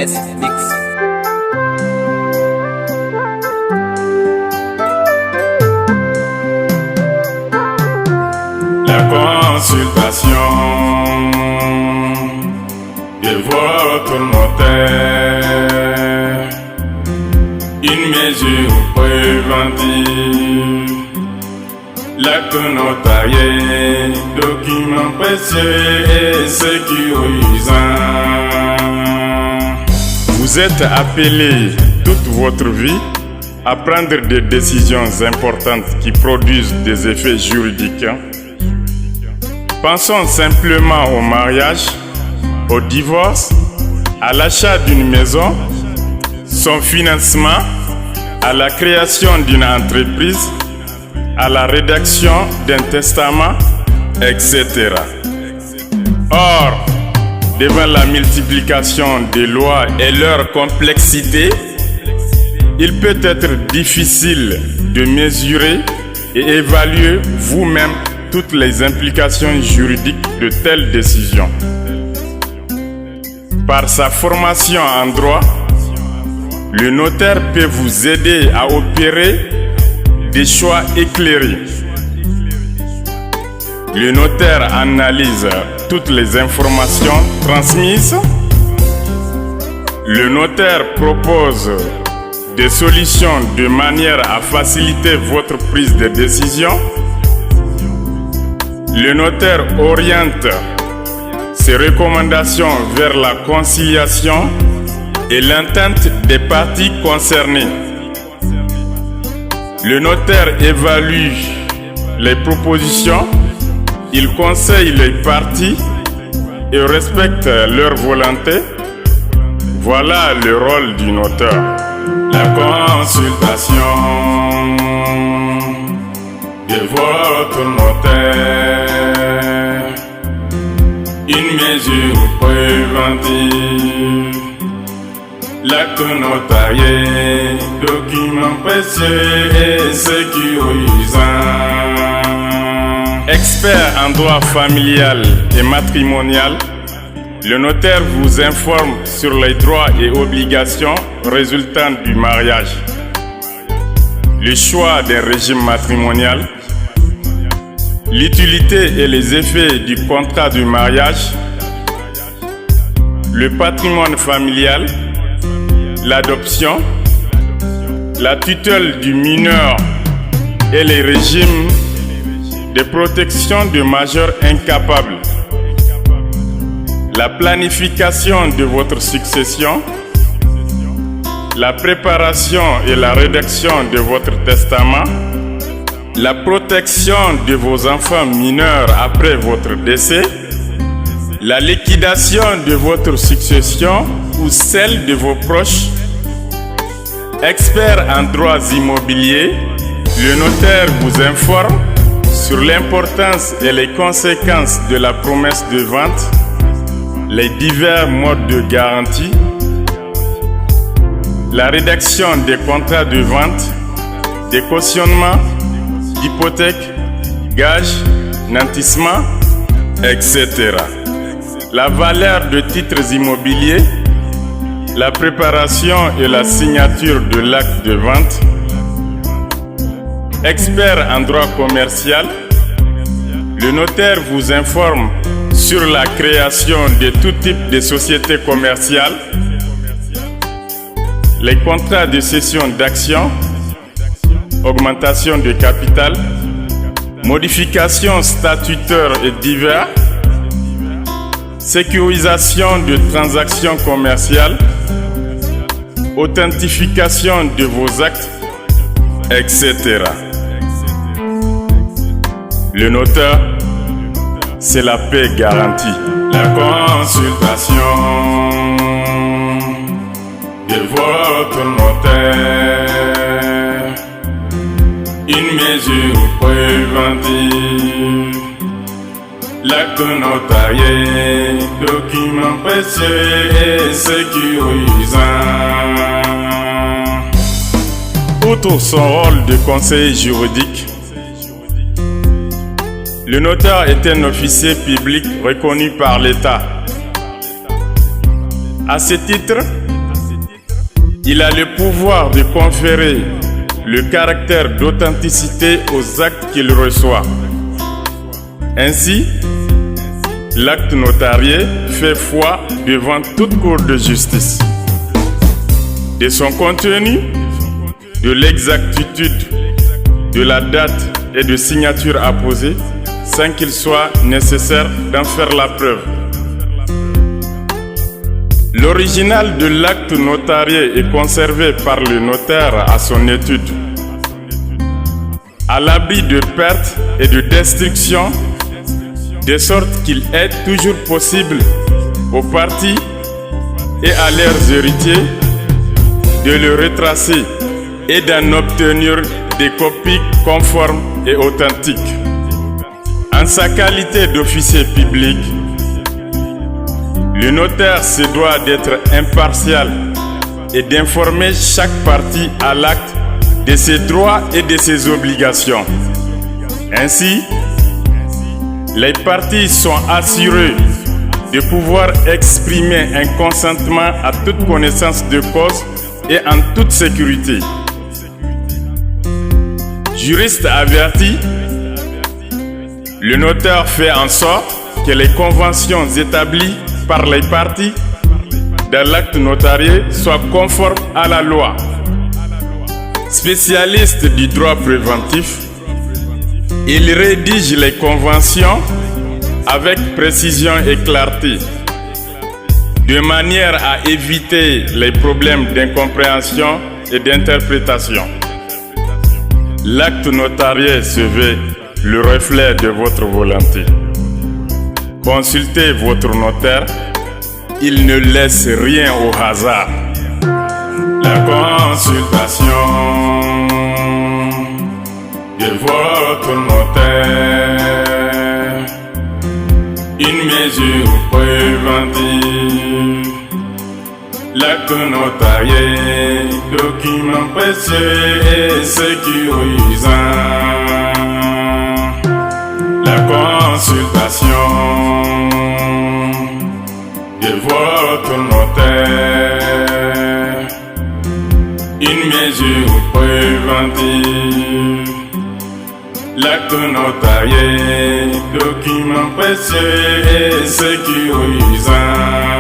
S Mix. La consultation de votre notaire, une mesure préventive, l'acte notarié, document précieux et sécurisant. Vous êtes appelé toute votre vie à prendre des décisions importantes qui produisent des effets juridiques. Pensons simplement au mariage, au divorce, à l'achat d'une maison, son financement, à la création d'une entreprise, à la rédaction d'un testament, etc. Or, devant la multiplication des lois et leur complexité, il peut être difficile de mesurer et évaluer vous-même toutes les implications juridiques de telles décisions. Par sa formation en droit, le notaire peut vous aider à opérer des choix éclairés. Le notaire analyse toutes les informations transmises. Le notaire propose des solutions de manière à faciliter votre prise de décision. Le notaire oriente ses recommandations vers la conciliation et l'entente des parties concernées. Le notaire évalue les propositions, il conseille les parties et respecte leur volonté. Voilà le rôle du notaire. La consultation de votre notaire, une mesure préventive, l'acte notarié, document précieux et sécurisant. Expert en droit familial et matrimonial, le notaire vous informe sur les droits et obligations résultant du mariage, le choix d'un régime matrimonial, l'utilité et les effets du contrat de mariage, le patrimoine familial, l'adoption, la tutelle du mineur et les régimes de protection de majeurs incapables, la planification de votre succession, la préparation et la rédaction de votre testament, la protection de vos enfants mineurs après votre décès, la liquidation de votre succession ou celle de vos proches. Expert en droits immobiliers, le notaire vous informe sur l'importance et les conséquences de la promesse de vente, les divers modes de garantie, la rédaction des contrats de vente, des cautionnements, d'hypothèques, gages, nantissements, etc. La valeur de titres immobiliers, la préparation et la signature de l'acte de vente. Expert en droit commercial, le notaire vous informe sur la création de tout type de sociétés commerciales, les contrats de cession d'actions, augmentation de capital, modifications statutaires et divers, sécurisation de transactions commerciales, authentification de vos actes, etc. Le notaire, c'est la paix garantie. La consultation de votre notaire, une mesure préventive, l'acte notarié, document précieux et sécurisant. Outre son rôle de conseiller juridique, le notaire est un officier public reconnu par l'État. À ce titre, Il a le pouvoir de conférer le caractère d'authenticité aux actes qu'il reçoit. Ainsi, l'acte notarié fait foi devant toute cour de justice. De son contenu, de l'exactitude, de la date et de signature apposée, sans qu'il soit nécessaire d'en faire la preuve. L'original de l'acte notarié est conservé par le notaire à son étude, à l'abri de pertes et de destruction, de sorte qu'il est toujours possible aux parties et à leurs héritiers de le retracer et d'en obtenir des copies conformes et authentiques. En sa qualité d'officier public, le notaire se doit d'être impartial et d'informer chaque partie à l'acte de ses droits et de ses obligations. Ainsi, les parties sont assurées de pouvoir exprimer un consentement à toute connaissance de cause et en toute sécurité. Juriste averti, le notaire fait en sorte que les conventions établies par les parties dans l'acte notarié soient conformes à la loi. Spécialiste du droit préventif, il rédige les conventions avec précision et clarté, de manière à éviter les problèmes d'incompréhension et d'interprétation. L'acte notarié se veut le reflet de votre volonté. Consultez votre notaire, il ne laisse rien au hasard. La consultation de votre notaire, une mesure préventive. L'acte notarié, document précieux et sécurisant. La consultation de votre notaire, une mesure préventive. L'acte notarié, document précieux et sécurisant.